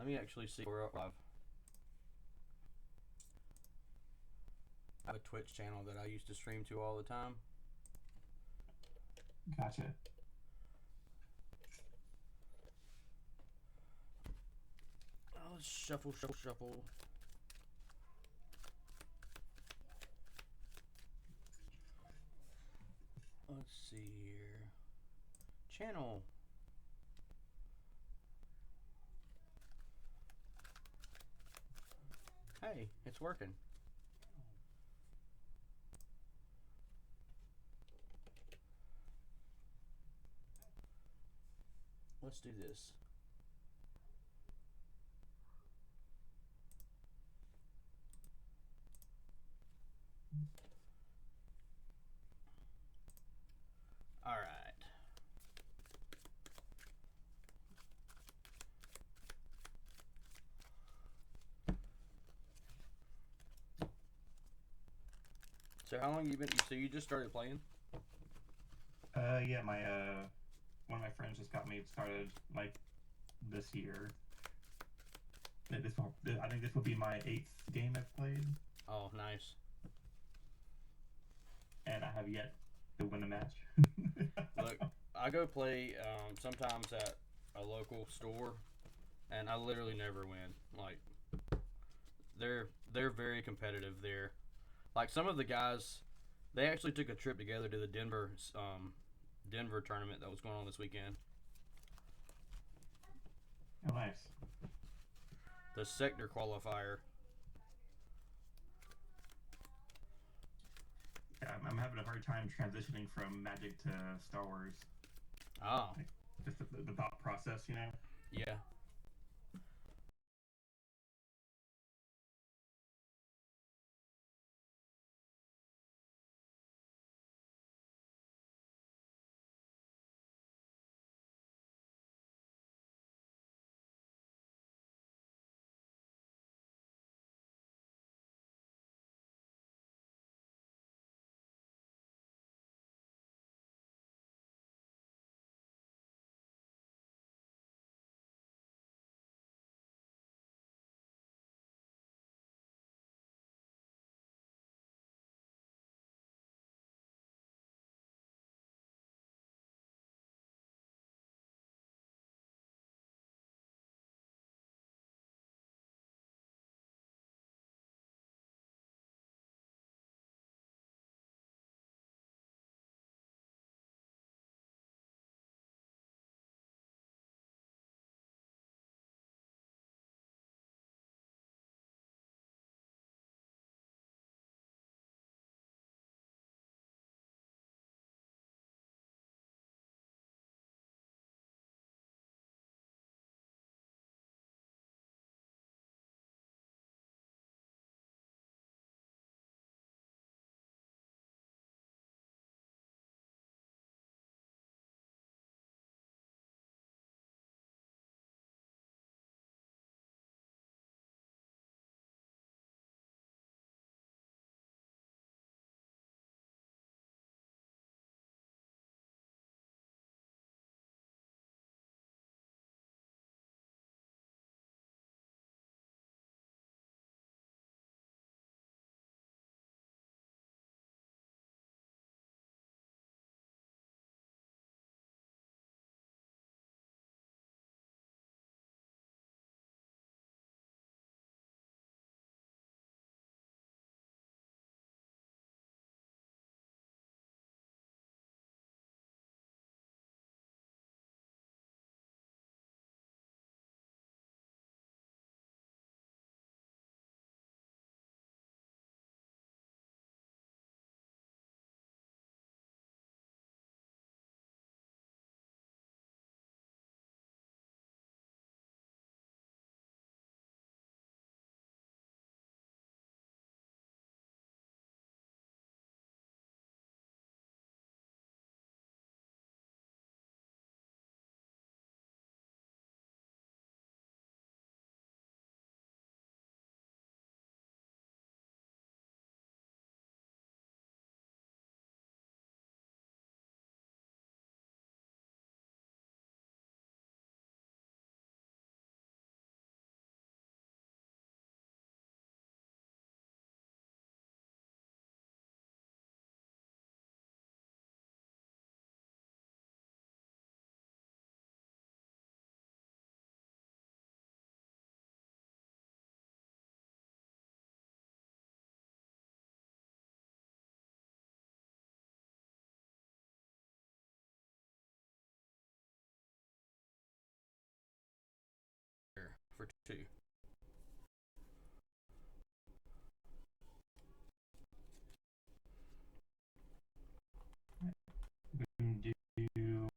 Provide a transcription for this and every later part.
Let me actually see where I have a Twitch channel that I used to stream to all the time. Gotcha. Oh, let's shuffle, shuffle, shuffle. Let's see here. Channel. Hey, it's working. Let's do this. All right. So how long you been? So you just started playing? Yeah, my one of my friends just got me started like this year. I think this will be my 8th game I've played, Oh, nice. and I have yet to win a match. Look, I go play sometimes at a local store, and I literally never win. Like they're very competitive there. Like some of the guys, they actually took a trip together to the Denver tournament that was going on this weekend. Oh, nice. The sector qualifier. Yeah, I'm having a hard time transitioning from Magic to Star Wars. Oh, Like, just the thought process, you know. yeah. for 2. We can do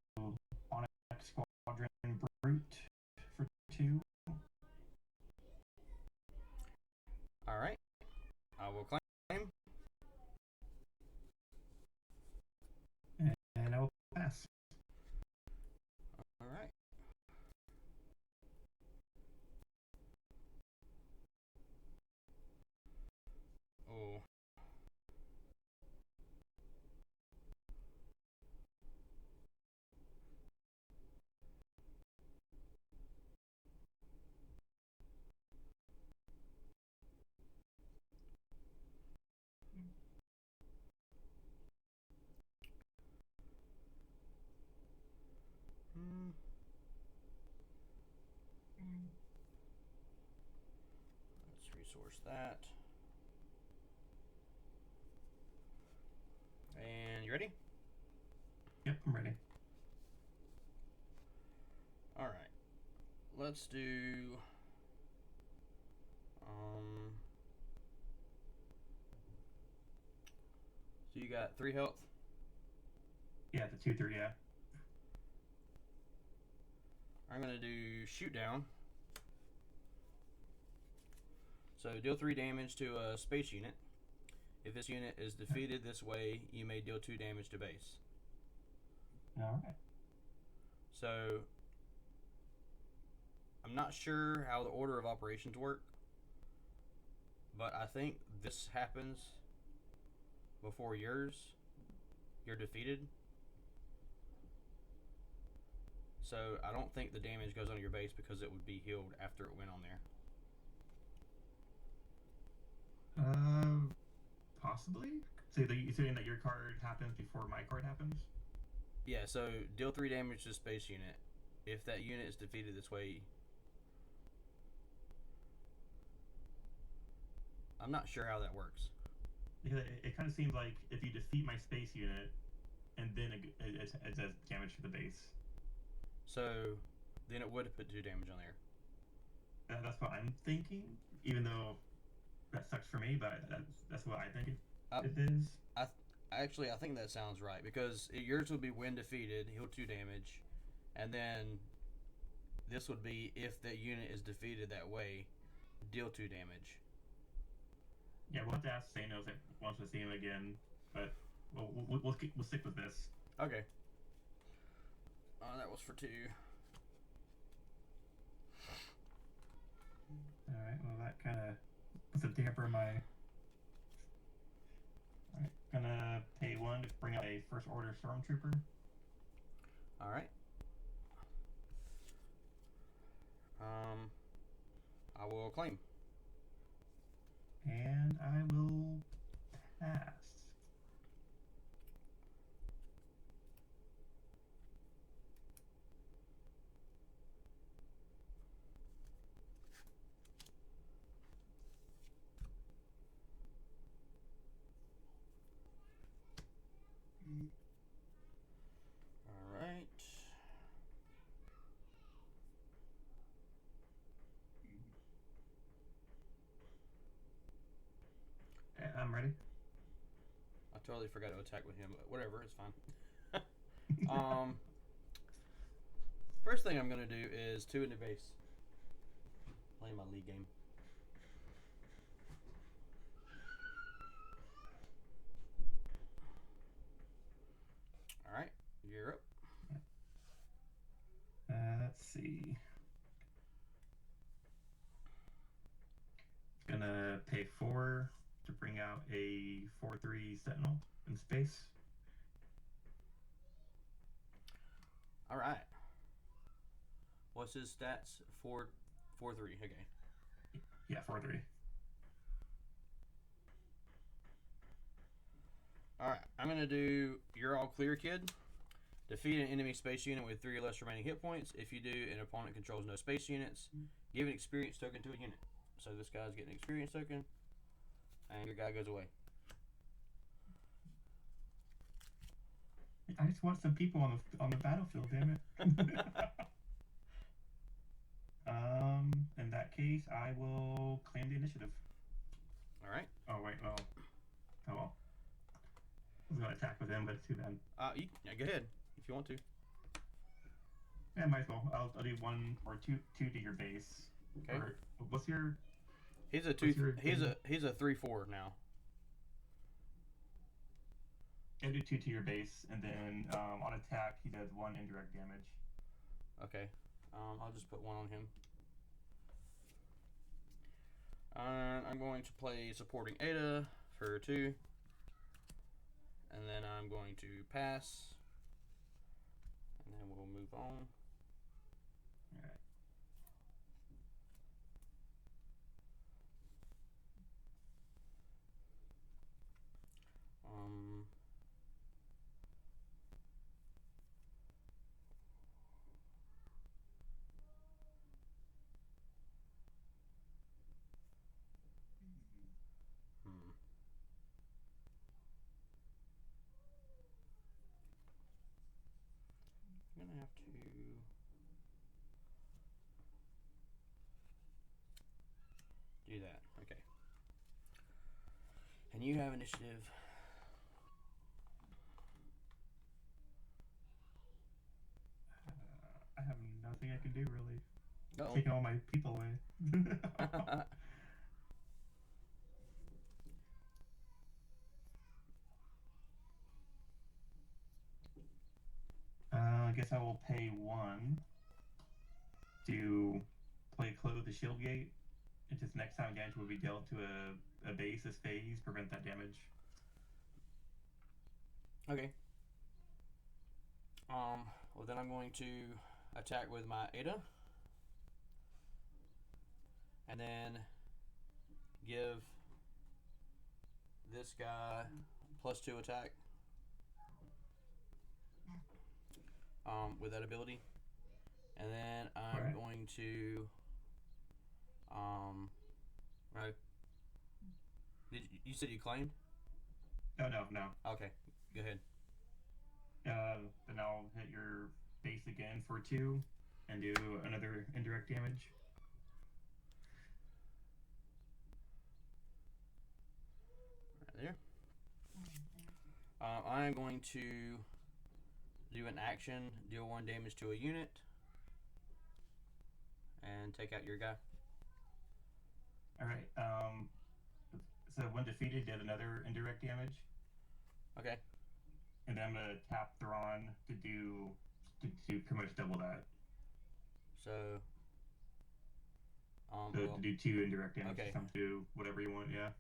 Onyx Squadron Brute for 2. Alright. I will claim. And I will pass. Alright. Oh. Let's resource that. And you ready? Yep, I'm ready. Alright. Let's do... So you got 3 health? Yeah, the 2-3, yeah. I'm going to do shoot down. So deal 3 damage to a space unit. If this unit is defeated this way, you may deal 2 damage to base. Alright. So I'm not sure how the order of operations work, but I think this happens before yours. You're defeated. So I don't think the damage goes on your base because it would be healed after it went on there. Possibly? So you're saying that your card happens before my card happens? Yeah, so deal 3 damage to space unit. If that unit is defeated this way... I'm not sure how that works. Because it kind of seems like if you defeat my space unit, and then it does damage to the base. So then it would put 2 damage on there. That's what I'm thinking, even though that sucks for me, but that's what I think it is. I think that sounds right, because yours would be when defeated, heal 2 damage, and then this would be if that unit is defeated that way, deal 2 damage. Yeah, we'll have to ask Sanos if he wants to see him again, but we'll stick with this. Okay. That was for 2. Alright, well that kind of puts a damper in my... Alright, gonna pay 1 to bring out a First Order Stormtrooper. Alright. I will claim. And I will pass. Alright. I'm ready. I totally forgot to attack with him, but whatever, it's fine. First thing I'm going to do is 2 into base. Play my league game. Alright, you're up. Let's see. Gonna pay 4 to bring out a 4/3 Sentinel in space. Alright. What's his stats? 4-3. Okay. Yeah, 4/3. Alright, I'm going to do You're All Clear, Kid. Defeat an enemy space unit with 3 or less remaining hit points. If you do, an opponent controls no space units. Give an experience token to a unit. So this guy's getting an experience token, and your guy goes away. I just want some people on the battlefield, damn it. And case, I will claim the initiative. All right. Oh wait, well, oh well. I was gonna attack with him, but it's too bad. Yeah, go ahead if you want to. Yeah, might as well. I'll do 1 or 2 to your base. Okay. Or, what's your? He's a 2. He's a 3/4 now. I'll do 2 to your base, and then on attack he does 1 indirect damage. Okay. I'll just put 1 on him. I'm going to play supporting Ada for 2. And then I'm going to pass. And then we'll move on. Alright. I'm gonna have to do that. Okay. And you have initiative. I have nothing I can do really. Uh-oh. Taking all my people away. I guess I will pay 1 to play Close the Shield Gate. It's just next time damage will be dealt to a base this phase, prevent that damage. Okay. Well then I'm going to attack with my Ada. And then give this guy +2 attack. With that ability. And then I'm going to right. You said you claimed? No. Okay, go ahead. Then I'll hit your base again for 2 and do another indirect damage. Right there. I am going to do an action, deal 1 damage to a unit, and take out your guy. Alright, so when defeated, did another indirect damage. Okay. And then I'm gonna tap Thrawn to do pretty much double that. So to do 2 indirect damage. Okay. Some to whatever you want, yeah.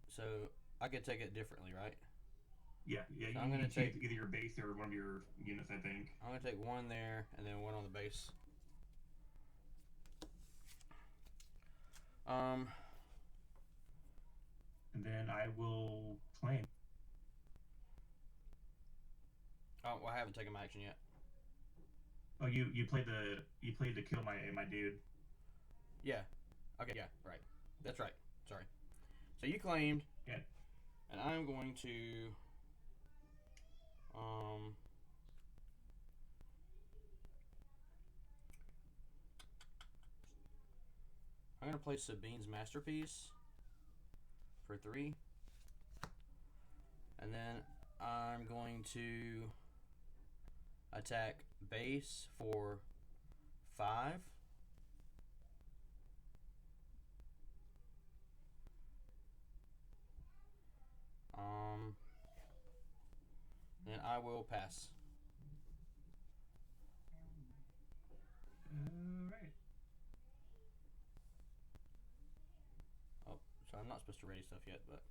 So I could take it differently, right? Yeah. So I'm gonna take either your base or one of your units, I think. I'm gonna take 1 there and then 1 on the base. And then I will claim. Oh, well, I haven't taken my action yet. Oh, you played to kill my dude. Yeah. Okay. Yeah. Right. That's right. Sorry. So you claimed. Yeah. And I'm going to. I'm gonna play Sabine's Masterpiece for 3, and then I'm going to attack base for 5. Then I will pass. Alright. Oh, so I'm not supposed to ready stuff yet, but.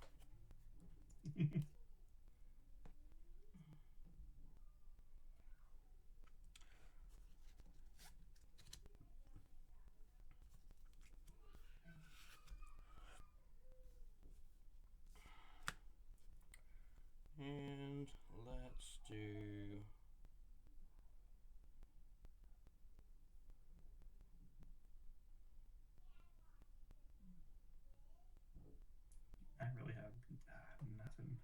And let's do. I really have nothing.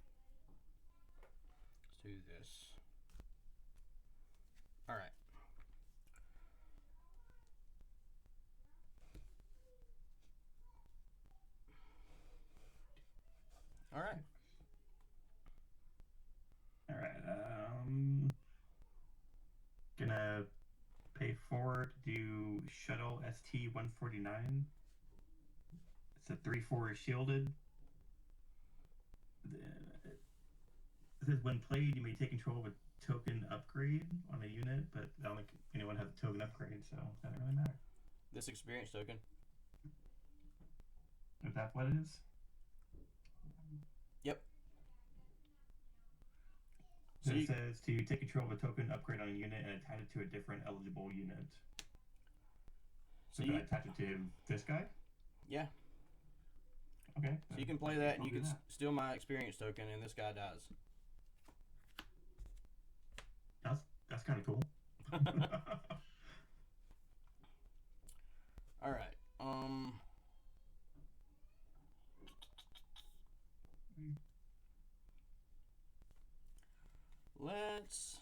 do Shuttle ST-149. It's a 3/4 shielded. It says when played, you may take control of a token upgrade on a unit, but I don't think anyone has a token upgrade, so it doesn't really matter. This experience token. Is that what it is? Yep. So it says to take control of a token upgrade on a unit and attach it to a different eligible unit. So can I attach it to this guy? Yeah. Okay. So you can play that, and you can steal my experience token, and this guy dies. That's kind of cool. All right. Let's.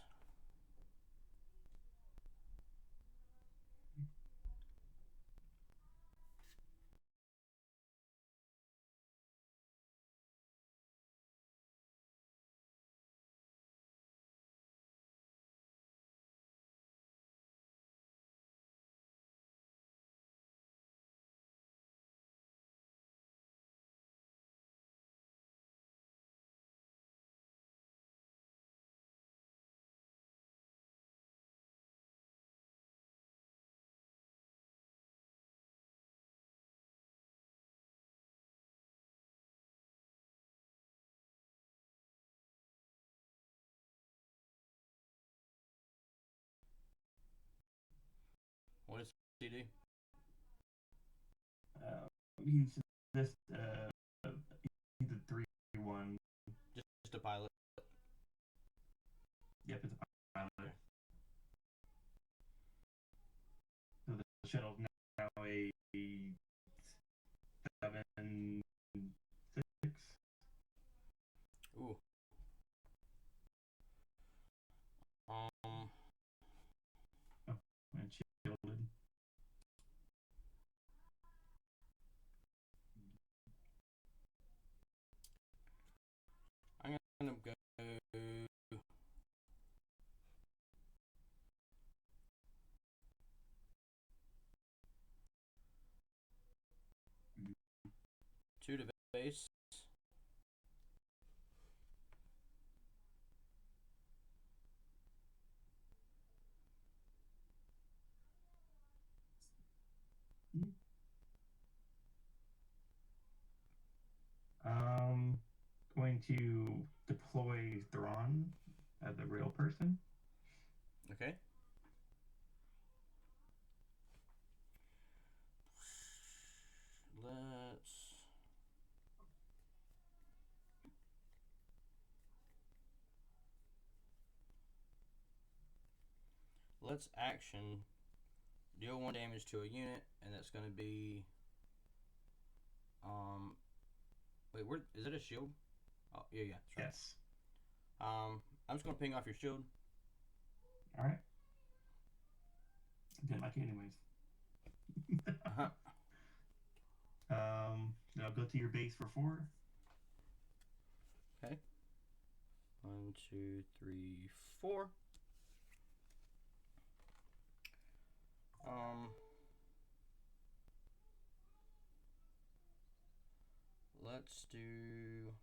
What does he do? He's this. He's a 3/1. Just a pilot. Yep, it's a pilot. So the shuttle's now a 7/6. Ooh. And shielded. I'm gonna go. Two to base. Going to deploy Thrawn as a real person. Okay. Let's action deal 1 damage to a unit, and that's going to be wait, where is it? A shield? Oh, yeah, that's right. Yes. I'm just going to ping off your shield. All right. Didn't like it anyways. Then I'll go to your base for 4. Okay. 1, 2, 3, 4. Let's do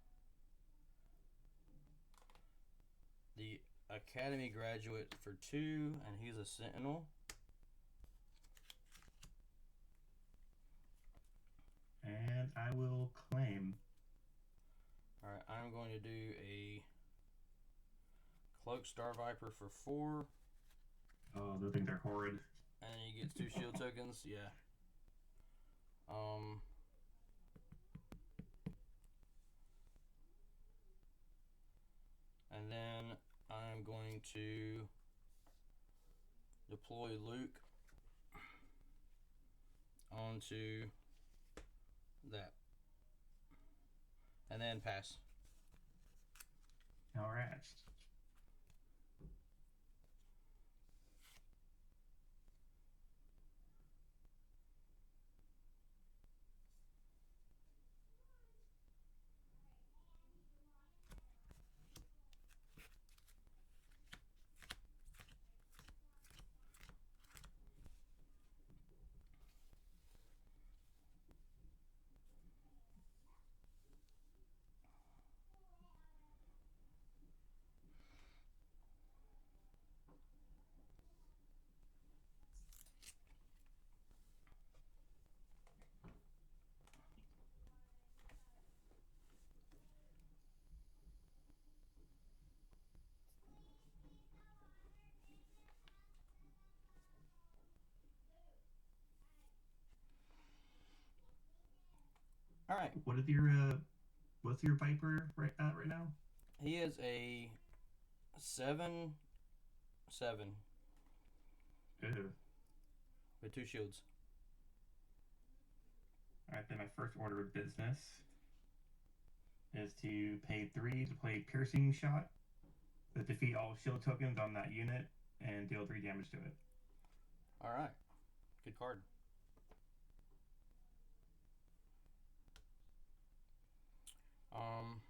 the Academy graduate for 2, and he's a Sentinel. And I will claim. Alright, I'm going to do a Cloak Star Viper for 4. Oh, they think they're horrid. And he gets 2 shield tokens, yeah. And then I'm going to deploy Luke onto that. And then pass. All right. All right. What is your what's your Viper right now? He is a 7/7 Ew. with 2 shields. All right, then my first order of business is to pay 3 to play Piercing Shot that defeat all shield tokens on that unit and deal 3 damage to it. All right. Good card. Um,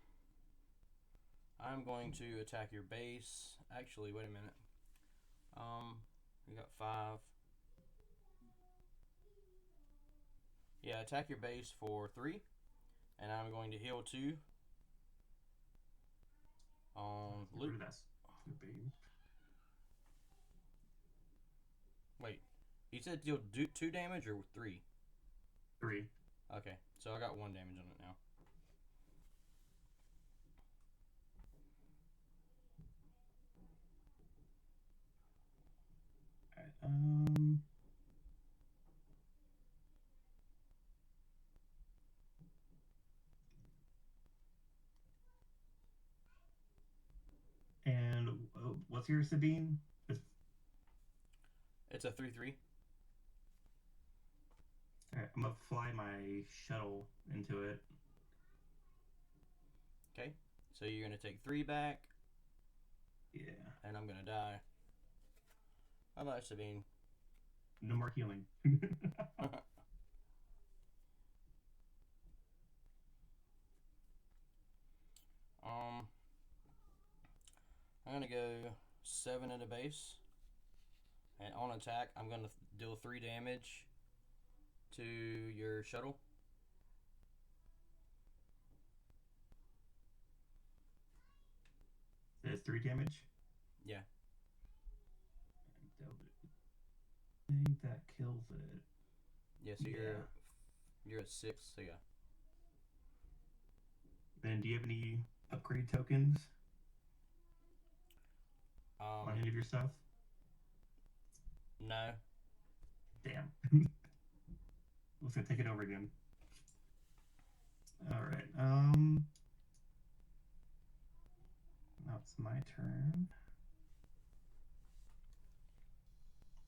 I'm going to attack your base. Actually, wait a minute. You got 5. Yeah, attack your base for 3, and I'm going to heal 2 on Luke. Wait, you said deal 2 damage or 3? 3. Okay, so I got 1 damage on it now. Alright, and what's your Sabine? It's a 3/3. Alright, I'm gonna fly my shuttle into it. Okay, so you're gonna take 3 back. Yeah. And I'm gonna die. Bye bye, Sabine. No more healing. I'm gonna go 7 at a base, and on attack, I'm gonna deal 3 damage to your shuttle. That's 3 damage? Yeah. I think that kills it. Yeah, so you're at 6, so yeah. Then do you have any upgrade tokens on any of your stuff? No. Damn. Let's go take it over again. Alright, now it's my turn.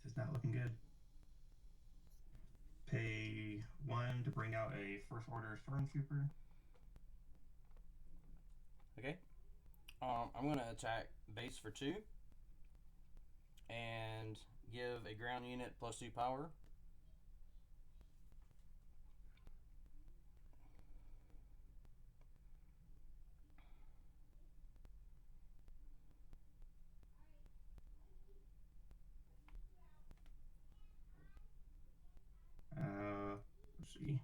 This is not looking good. Pay 1 to bring out a first order stormtrooper. Okay. I'm gonna attack base for 2 and give a ground unit +2 power. Let's see.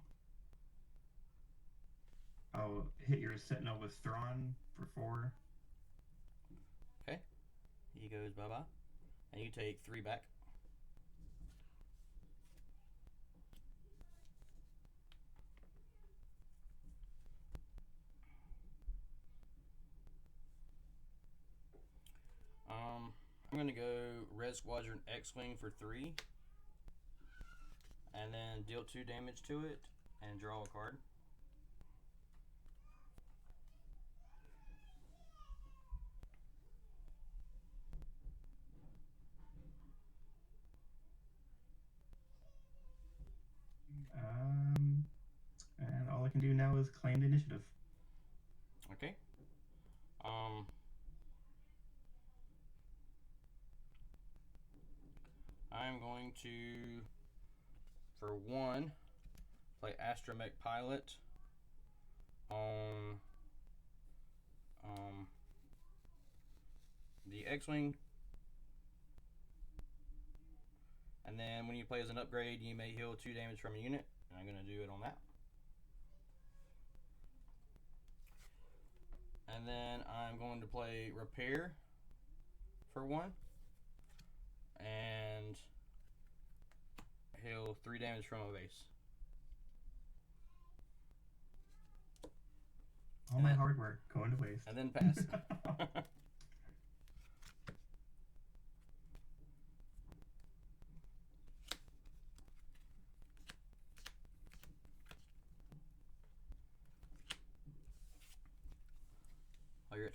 I'll hit your Sentinel with Thrawn for 4. Okay. He goes bye-bye. And you take 3 back. I'm gonna go Red Squadron X-Wing for 3. And then deal 2 damage to it and draw a card. And all I can do now is claim the initiative. Okay. I'm going to, for 1, play Astromech Pilot on the X-Wing. And then when you play as an upgrade, you may heal 2 damage from a unit. And I'm going to do it on that. And then I'm going to play Repair for 1. And heal 3 damage from a base. All my hard work going to waste. And then pass.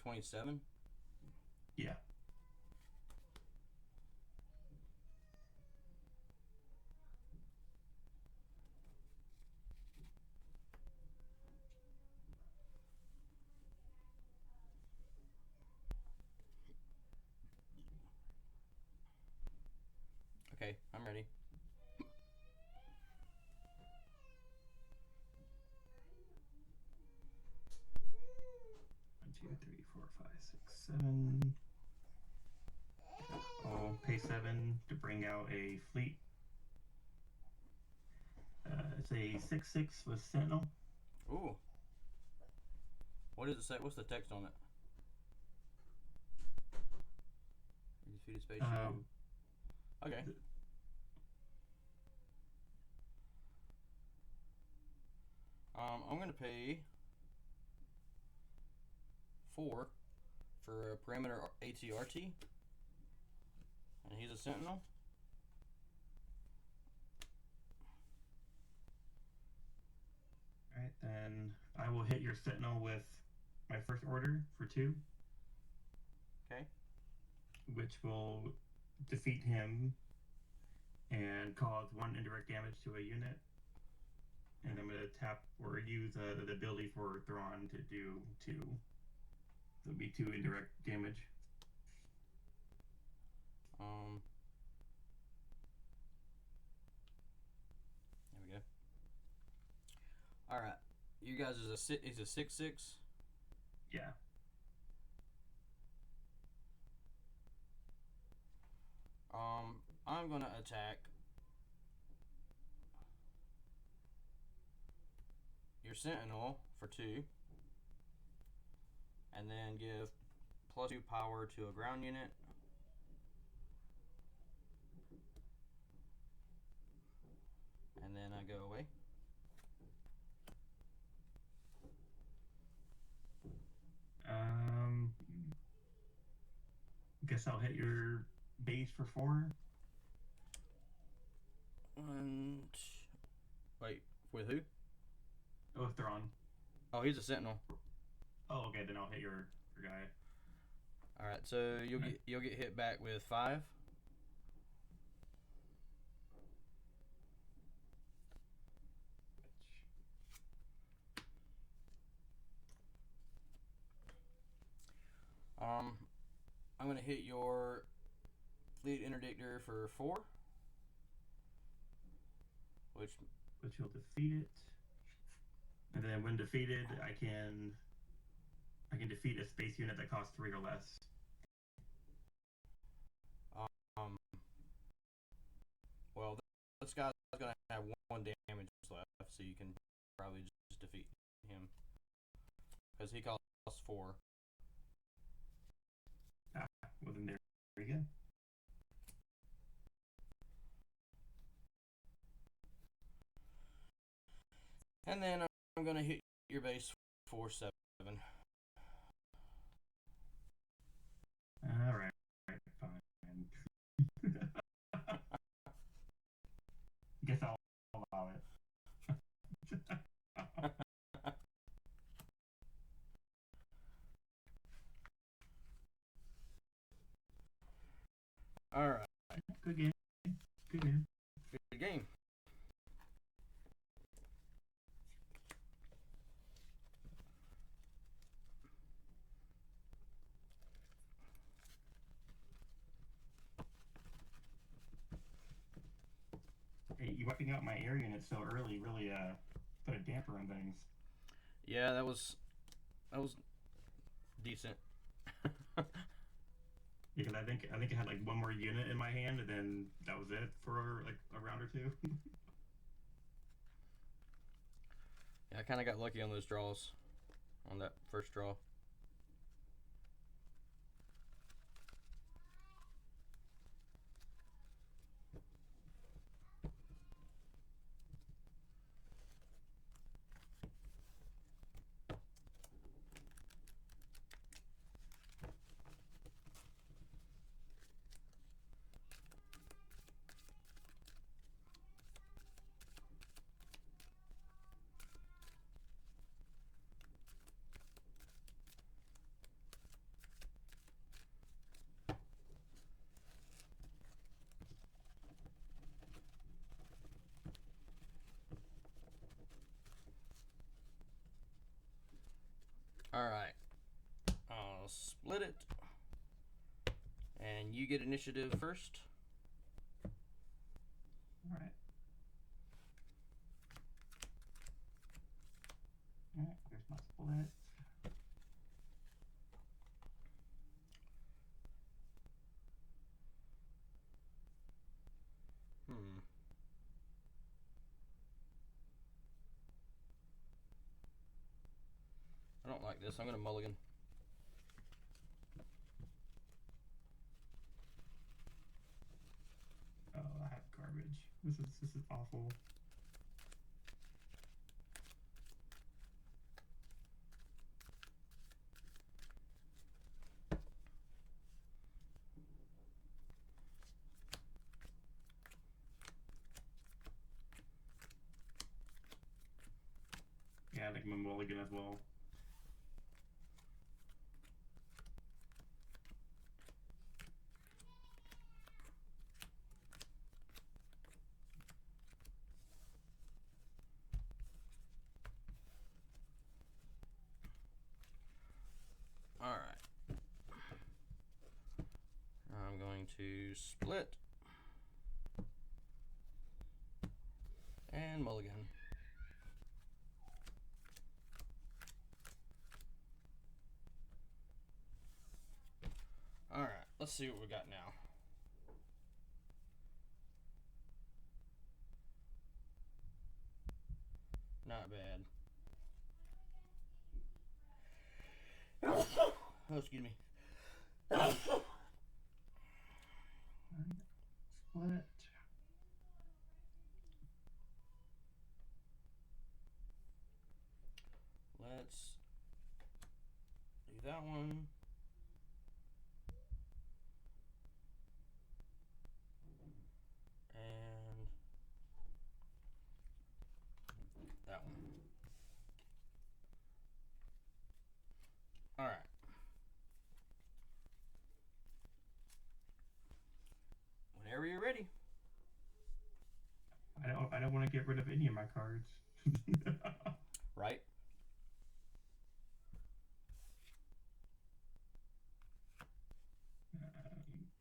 27. Yeah. Okay, I'm ready. 1, 2, 3, 4, 5, 6, 7. I'll pay 7 to bring out a fleet. It's a 6/6 with Sentinel. Ooh. What does it say? What's the text on it? You defeated space unit. Okay. I'm gonna pay 4 for a perimeter ATRT, and he's a sentinel. Alright, then I will hit your Sentinel with my first order for 2. Okay. Which will defeat him and cause 1 indirect damage to a unit. And I'm going to tap or use the ability for Thrawn to do 2. So it'll be 2 indirect damage. There we go. All right, you guys is a 6/6. Yeah. I'm gonna attack your sentinel for 2, and then give +2 power to a ground unit. And then I go away. Guess I'll hit your base for 4. Wait, with who? Oh, Thrawn. Oh, he's a sentinel. Oh, okay. Then I'll hit your guy. All right, so you'll get hit back with 5. I'm gonna hit your fleet interdictor for 4, which will defeat it. And then when defeated, I can defeat a space unit that costs 3 or less. Well, this guy's gonna have 1 damage left, so you can probably just defeat him because he costs 4. Well, then there we go. And then I'm gonna hit your base for 7. All right, fine. Guess I'll allow it. All right. Good game. Good game. Good game. Hey, you wiping out my air unit so early really put a damper on things. Yeah, that was decent. Because I think I had like 1 more unit in my hand, and then that was it for like a round or 2. Yeah, I kind of got lucky on those draws, on that first draw. get initiative first. Alright. Alright, there's my split. I don't like this. I'm gonna mulligan. Oh, I have garbage. This is awful. Yeah, I think I'm a mulligan as well. Alright. I'm going to split. And mulligan. Alright, let's see what we got now. Not bad. Oh, excuse me. Split. Let's do that one. And that one. Alright. Whenever you're ready. I don't want to get rid of any of my cards. Right?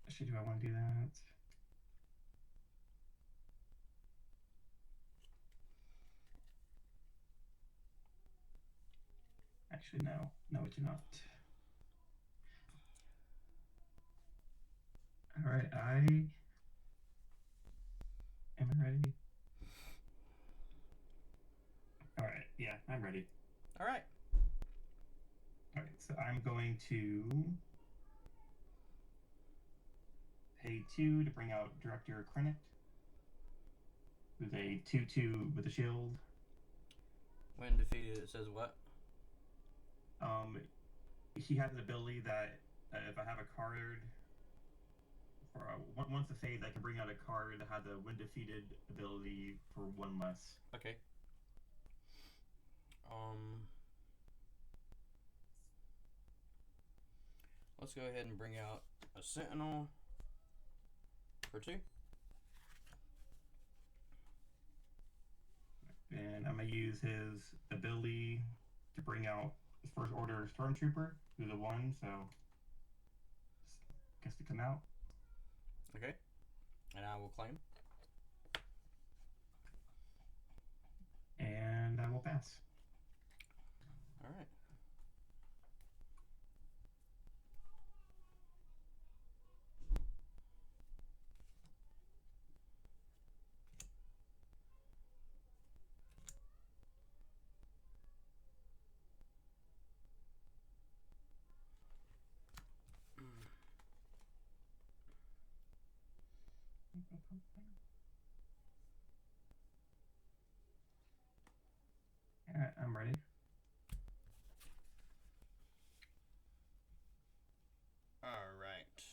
Actually, do I want to do that? Actually, no. No, I do not. Alright, am I ready? Alright, yeah, I'm ready. Alright. Alright, so I'm going to pay 2 to bring out Director Krennic, who's a 2/2 with a shield. When defeated, it says what? He has an ability that if I have a card, for once a phase, I can bring out a card that has a when defeated ability for 1 less. Okay. Let's go ahead and bring out a Sentinel for 2. And I'm going to use his ability to bring out his First Order Stormtrooper, who's a 1, so gets to come out. Okay. And I will claim. And I will pass. Alright. Alright, I'm ready. Alright.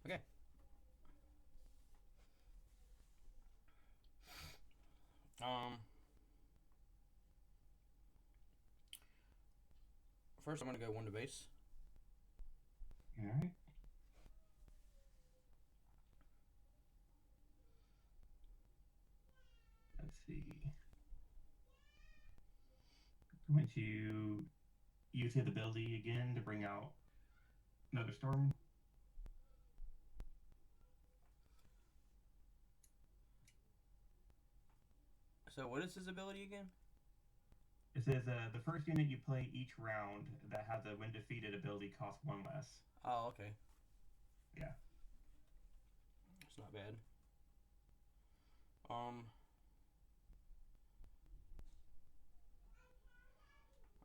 Okay. First I'm going to go 1 to base. Alright. Let's see. I'm going to use his ability again to bring out another storm. So what is his ability again? It says the first unit you play each round that has a when defeated ability costs 1 less. Oh, okay. Yeah. It's not bad.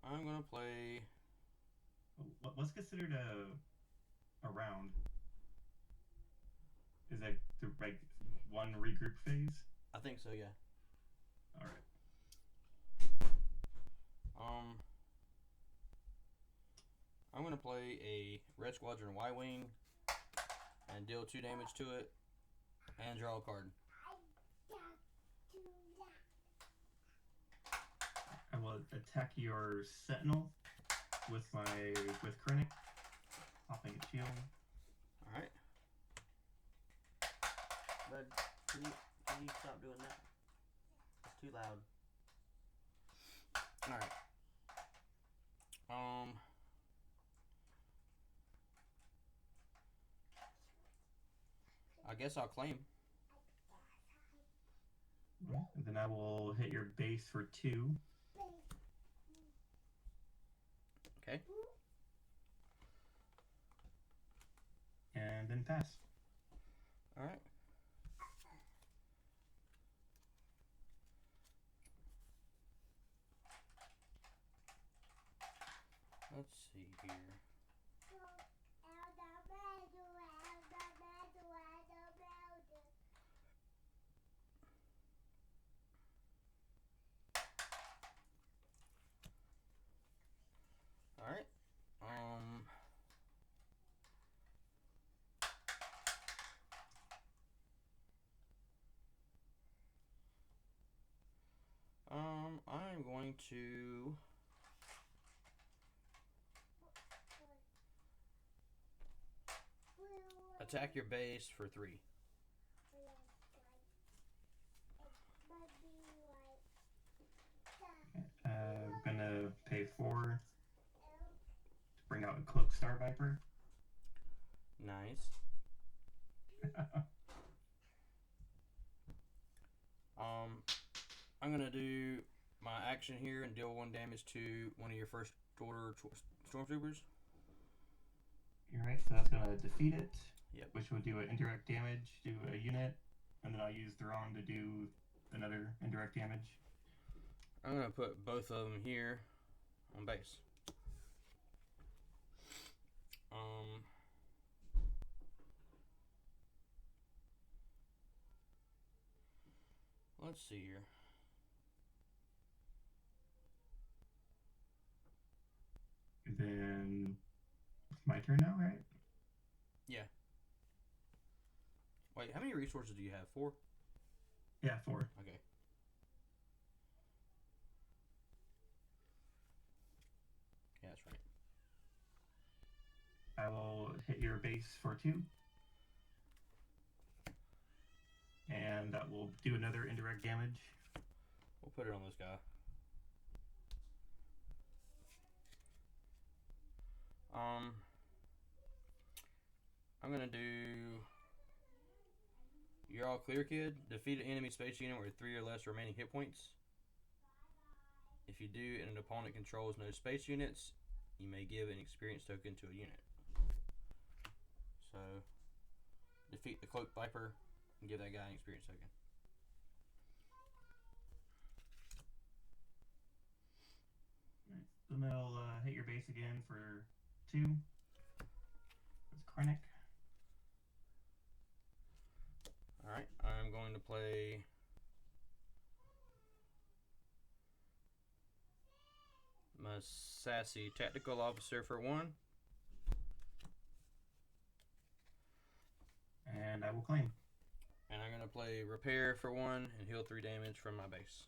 I'm gonna play. What's considered a round? Is that the like one regroup phase? I think so. Yeah. All right. I'm gonna play a Red Squadron Y-wing and deal 2 damage to it, and draw a card. I will attack your Sentinel with Krennic, popping a shield. All right. Bud, can you stop doing that? It's too loud. All right. I guess I'll claim. And then I will hit your base for 2. Okay. And then pass. All right. Let's see here. All right. I'm going to attack your base for 3. I'm gonna pay 4 to bring out a Cloak Star Viper. Nice. I'm gonna do my action here and deal 1 damage to one of your first order stormtroopers. You're right, so that's gonna defeat it. Yep. Which will do an indirect damage to a unit, and then I'll use Thrawn to do another indirect damage. I'm gonna put both of them here on base. Let's see here. And then it's my turn now, right? Yeah. Wait, how many resources do you have? 4? Yeah, 4. Okay. Yeah, that's right. I will hit your base for 2. And that will do another indirect damage. We'll put it on this guy. I'm gonna do. You're all clear, kid. Defeat an enemy space unit with 3 or less remaining hit points. If you do, and an opponent controls no space units, you may give an experience token to a unit. So, defeat the Cloak Viper and give that guy an experience token. Then I'll hit your base again for 2. That's Krennic. Alright, I'm going to play my Sassy Tactical Officer for 1. And I will claim. And I'm going to play Repair for 1 and heal 3 damage from my base.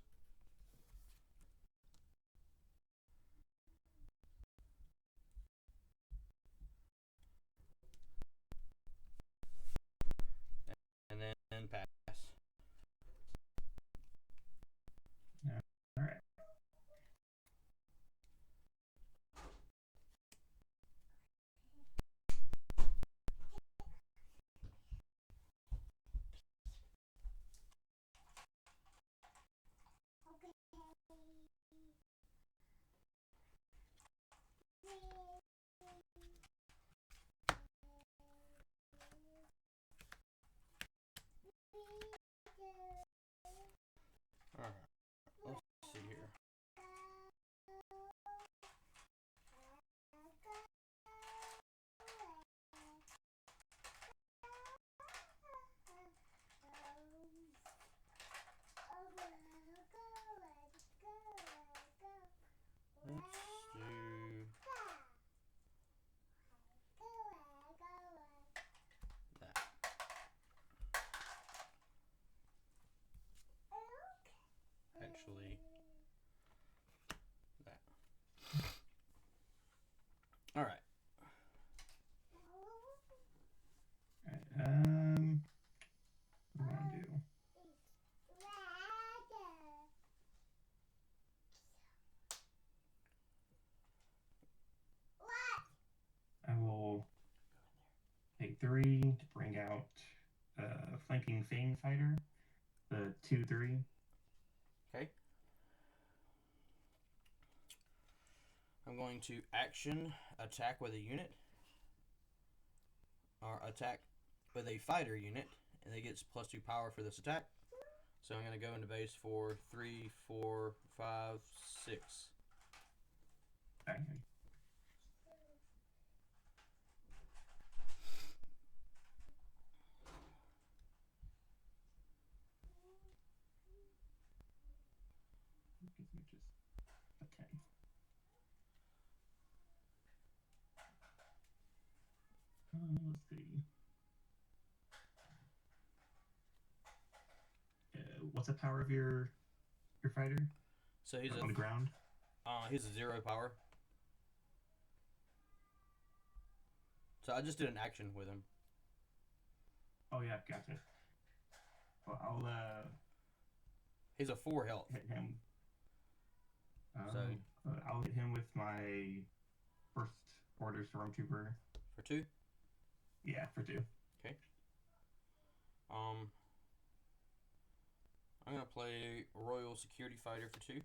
And then pass. Yeah. All right. flanking Fang fighter, the 2/3. Okay. I'm going to action attack with a unit, or attack with a fighter unit, and it gets +2 power for this attack. So I'm going to go into base for 3, 4, 5, 6. Okay. Gives me just a 10. Let's see. What's the power of your fighter? So he's on the ground. He's a 0 power. So I just did an action with him. Oh yeah, gotcha. Well, I'll He's a 4 health. hit him. So I'll hit him with my first order stormtrooper. For 2. Yeah, for 2. Okay. I'm gonna play Royal Security Fighter for 2.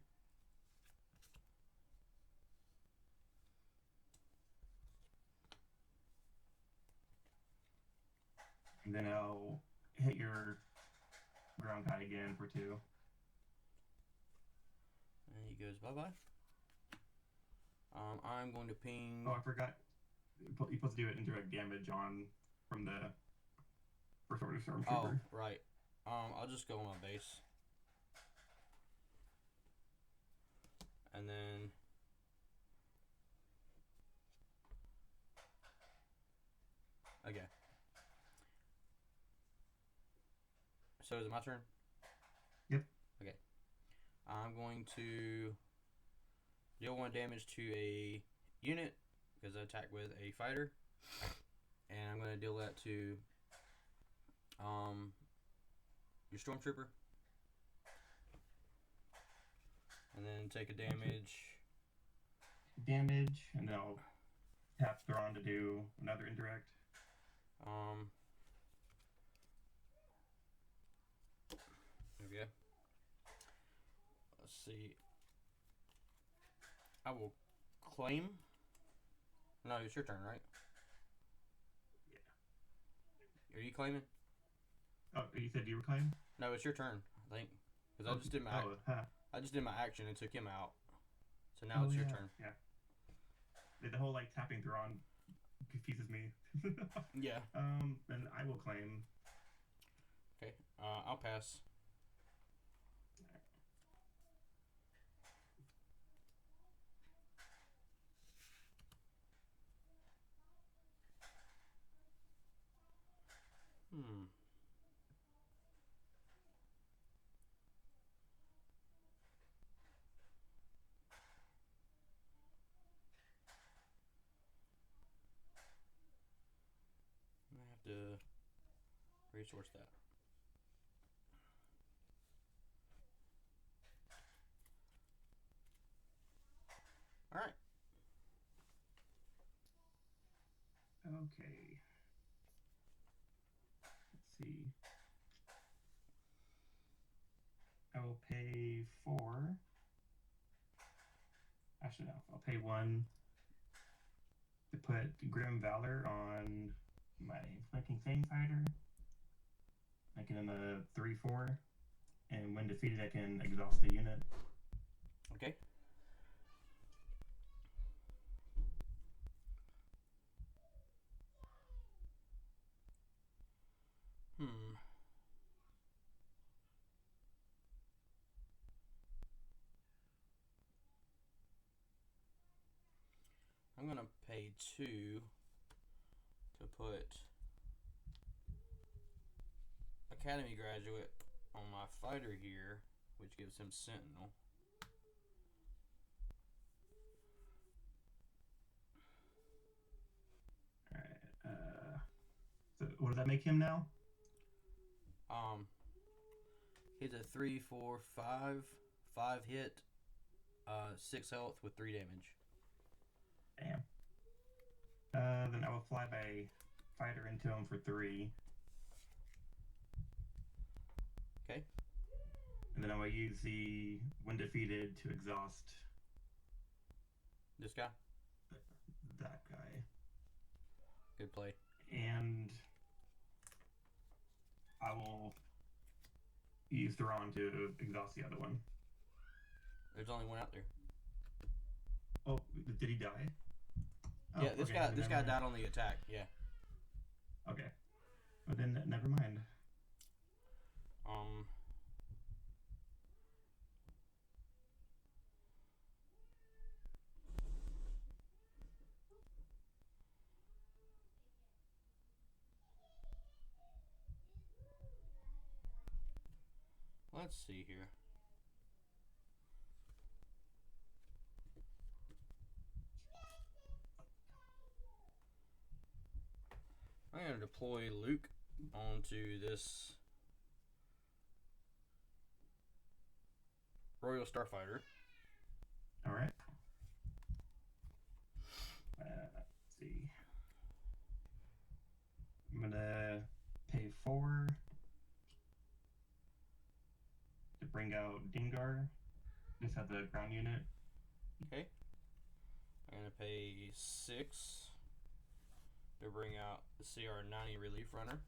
And then I'll hit your ground guy again for 2. And he goes bye-bye. I'm going to ping... Oh, I forgot. You're supposed to do it indirect damage from the first order stormtrooper. Oh, right. I'll just go on my base. And then... Okay. So is it my turn? Yep. Okay. I'm going to deal 1 damage to a unit because I attack with a fighter, and I'm going to deal that to your stormtrooper, and then take a damage. And then I'll tap Thrawn to do another indirect. There we go. Let's see. I will claim. No, it's your turn, right? Yeah. Are you claiming? Oh, you said you were claiming? No, it's your turn, I think. Because I just did my I just did my action and took him out. So now it's your turn. Yeah. The whole tapping Thrawn confuses me. Yeah. Then I will claim. Okay. I'll pass. I have to resource that. All right. Okay. Let's see. I will pay 4. Actually, no. I'll pay 1 to put Grim Valor on my flanking Fang fighter, making him a 3/4. And when defeated, I can exhaust the unit. Okay. I'm gonna pay 2 to put Academy Graduate on my fighter here, which gives him Sentinel. Alright, so what does that make him now? He's a 3, 4, 5 hit, 6 health with 3 damage. Damn. Then I will fly by fighter into him for 3. And then I'm going to use the when defeated to exhaust This guy? that guy. Good play. And I will use Thrawn to exhaust the other one. There's only one out there. Oh, did he die? Oh, Yeah, this okay, guy died on the attack. Yeah. Okay. But then never mind. Let's see here. I'm going to deploy Luke onto this Royal Starfighter. Alright. Let's see. I'm going to pay 4 to bring out Dingar. Just have the ground unit. Okay. I'm going to pay 6 to bring out the CR-90 Relief Runner.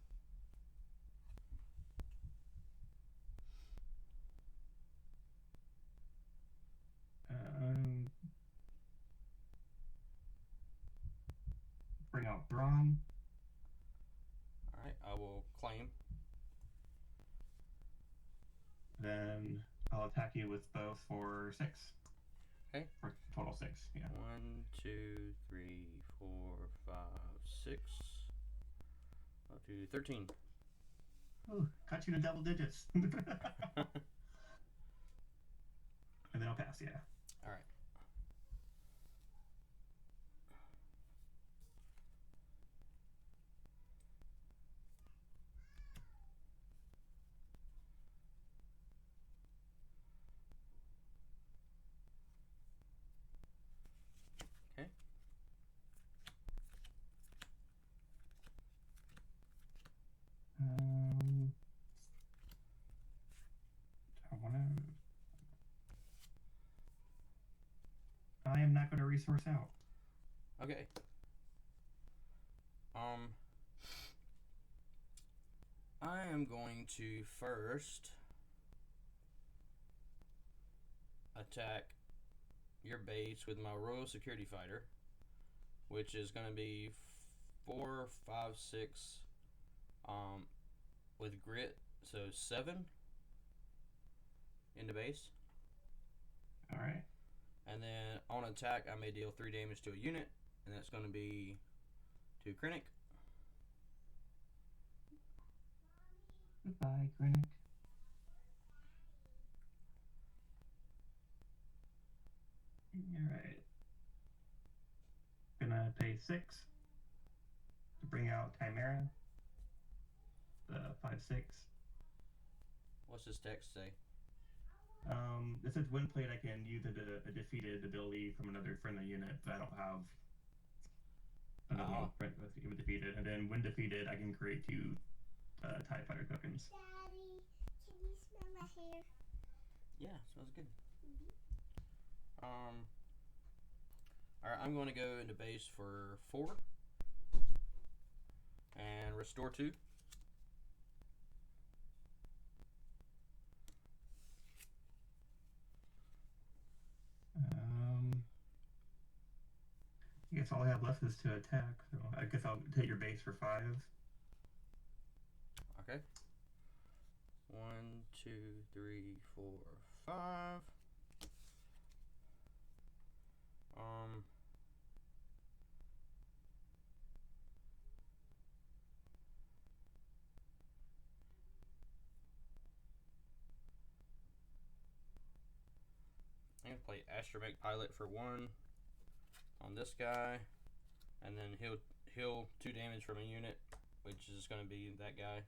Bring out Thrawn. Alright, I will claim. Then I'll attack you with both for 6. Okay. For total 6, yeah. 1, 2, 3, 4, 5, 6. Up to 13. Oh, cut you to double digits. And then I'll pass, yeah. Alright. Okay. I am not going to resource out. Okay. I am going to first attack your base with my Royal Security Fighter, which is going to be 4, 5, 6 with grit, so 7 in the base. Alright. And then on attack, I may deal 3 damage to a unit, and that's going to be to Krennic. Goodbye, Krennic. Alright. Gonna pay 6 to bring out Chimera. The 5/6. What's this text say? It says when played, I can use a defeated ability from another friendly unit, but I don't have another one with defeated. And then when defeated, I can create 2 TIE Fighter tokens. Daddy, can you smell my hair? Yeah, smells good. Alright, I'm going to go into base for 4 and restore 2. I guess all I have left is to attack, so I guess I'll take your base for 5. Okay. 1, 2, 3, 4, 5. I'm gonna play Astromech Pilot for 1 on this guy, and then heal 2 damage from a unit, which is gonna be that guy.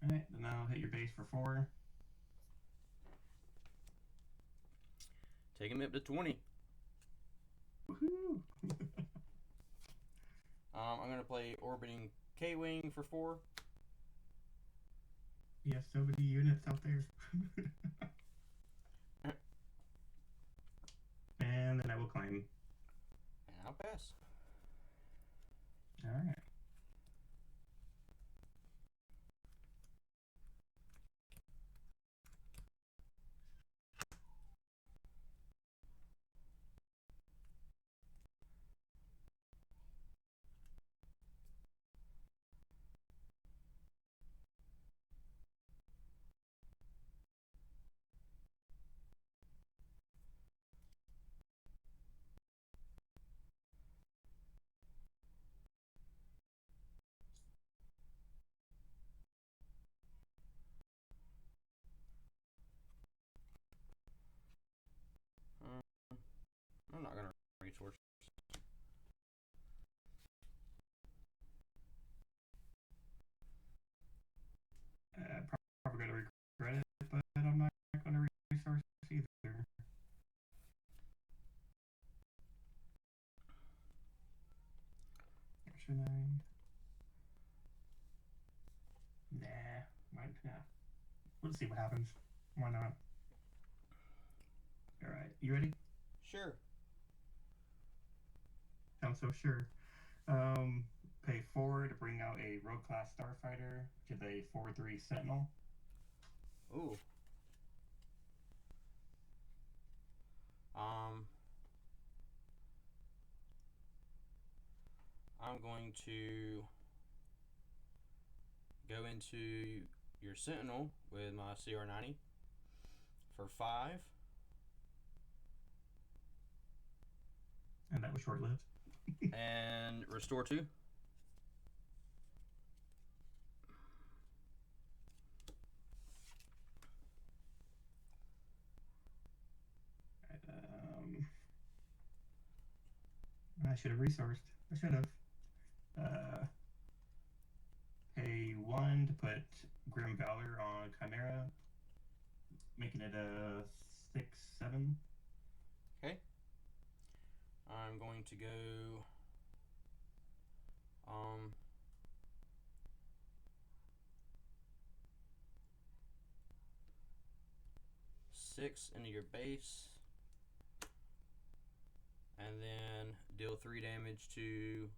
Alright, then I'll hit your base for 4. Take him up to 20. Woohoo! I'm gonna play Orbiting K-Wing for 4. You have so many units out there. And then I will claim. And I'll pass. Alright. I'm not gonna resource. Probably gonna regret it, but I'm not gonna resource either. Should I? Nah, might not. We'll see what happens. Why not? Alright, you ready? Sure. I'm so sure. Pay 4 to bring out a rogue class starfighter, which is a 4/3 sentinel. Ooh. I'm going to go into your Sentinel with my CR90 for 5. And that was short lived. And restore 2. I should have resourced. I should have. Pay 1 to put Grim Valor on Chimera, making it a 6/7. Okay. I'm going to go 6 into your base, and then deal 3 damage to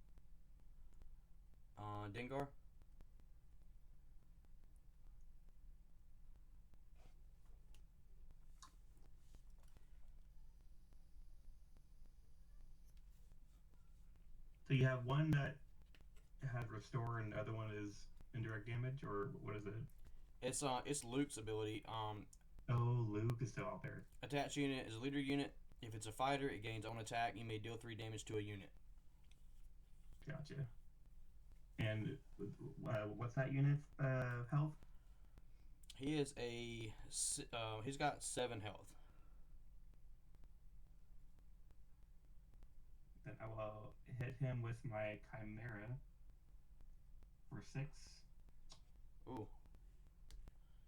Dengar. So you have one that has restore, and the other one is indirect damage, or what is it? It's Luke's ability. Oh, Luke is still out there. Attached unit is a leader unit. If it's a fighter, it gains on attack. You may deal 3 damage to a unit. Gotcha. And what's that unit's health? He is he's got 7 health. Then I will hit him with my Chimera for 6. Ooh.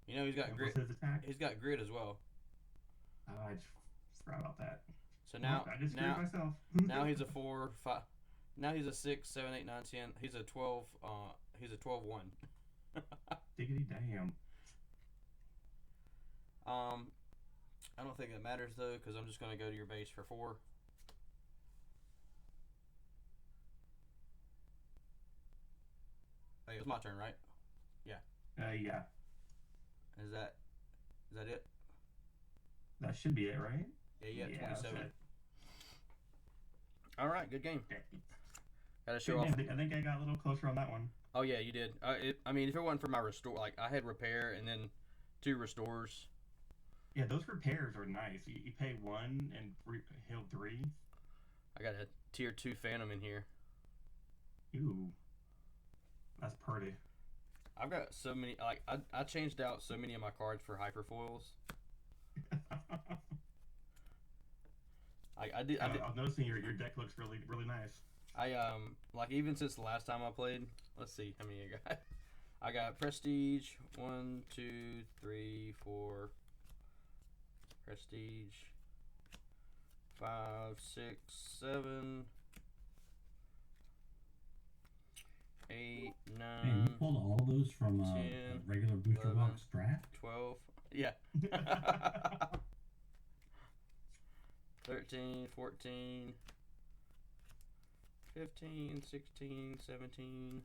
You know he's got And grit. what's his attack? He's got grit as well. Oh, I just forgot about that. So now, I just screwed myself. now he's a 4, 5. Now he's a 6, 7, 8, 9, 10. He's a 12. He's a 12-1. Diggity damn. I don't think that matters though, because I'm just gonna go to your base for 4. Hey, it's my turn, right? Yeah. Is that it? That should be it, right? Yeah, 27. Okay. All right, good game. Okay. Gotta show off. I think I got a little closer on that one. Oh yeah, you did. I mean, if it wasn't for my restore, like I had repair and then 2 restores. Yeah, those repairs are nice. You pay 1 and heal 3. I got a tier 2 Phantom in here. Ooh, that's pretty. I've got so many. Like I changed out so many of my cards for hyperfoils. I did. I'm noticing your deck looks really nice. Like even since the last time I played. Let's see how many I got. I got Prestige 1, 2, 3, 4. Prestige 5, 6, 7, 8, 9. Man, you pulled all those from 10, regular booster 11, box 13, 14, 15, 16, 17.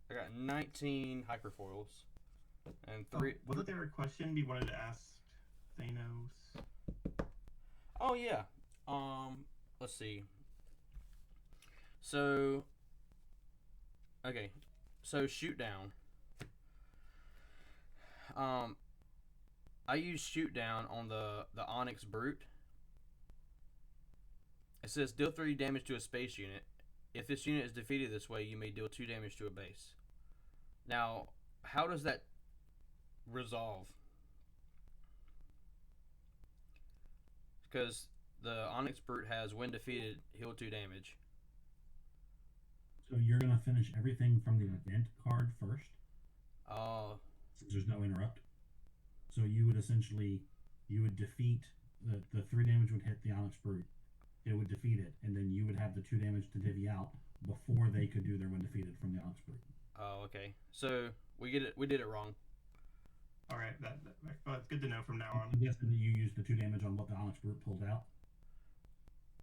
I got 19 hyperfoils. And 3. Wasn't there a question you wanted to ask Thanos? Oh, yeah. Let's see. So, okay. So, shoot down. I use shoot down on the Onyx Brute. It says deal 3 damage to a space unit. If this unit is defeated this way, you may deal 2 damage to a base. Now, how does that resolve? Because the Onyx Brute has when defeated, heal 2 damage. So you're going to finish everything from the event card first? Since there's no interrupt. So you would essentially, defeat, the 3 damage would hit the Onyx Brute. It would defeat it, and then you would have the 2 damage to divvy out before they could do their when defeated from the Onyx Brute. Oh, okay. So we did it wrong. All right, that's good to know from now on. I'm guessing that you used the 2 damage on what the Onyx Brute pulled out.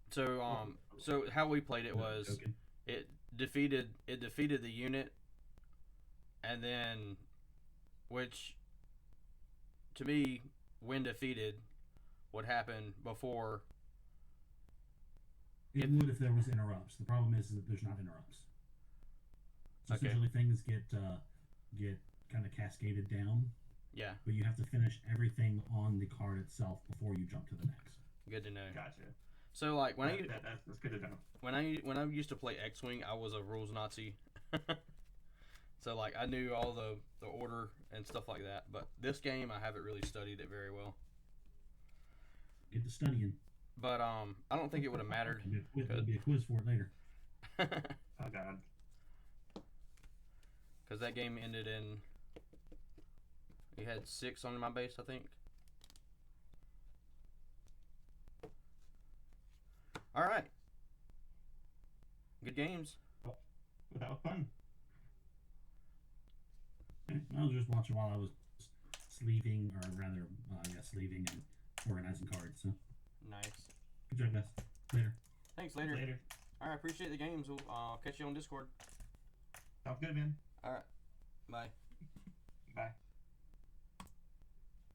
So how we played it was it defeated the unit, and then, which to me, when defeated, would happen before. It would if there was interrupts. The problem is that there's not interrupts. So Okay. essentially things get kind of cascaded down. Yeah. But you have to finish everything on the card itself before you jump to the next. Good to know. Gotcha. So like That's good to know. when I used to play X-Wing, I was a rules Nazi. So like I knew all the order and stuff like that. But this game I haven't really studied it very well. Get to studying. But I don't think it would have mattered. There'll be a quiz for it later. Oh God. Because that game ended in. You had 6 on my base, I think. All right. Good games. Well, that was fun. I was just watching while I was sleeving, or rather, sleeving and organizing cards. So Nice. good job, guys. Later. Thanks. Later. Later. All right. Appreciate the games. I'll catch you on Discord. Sounds good, man. All right. Bye. Bye.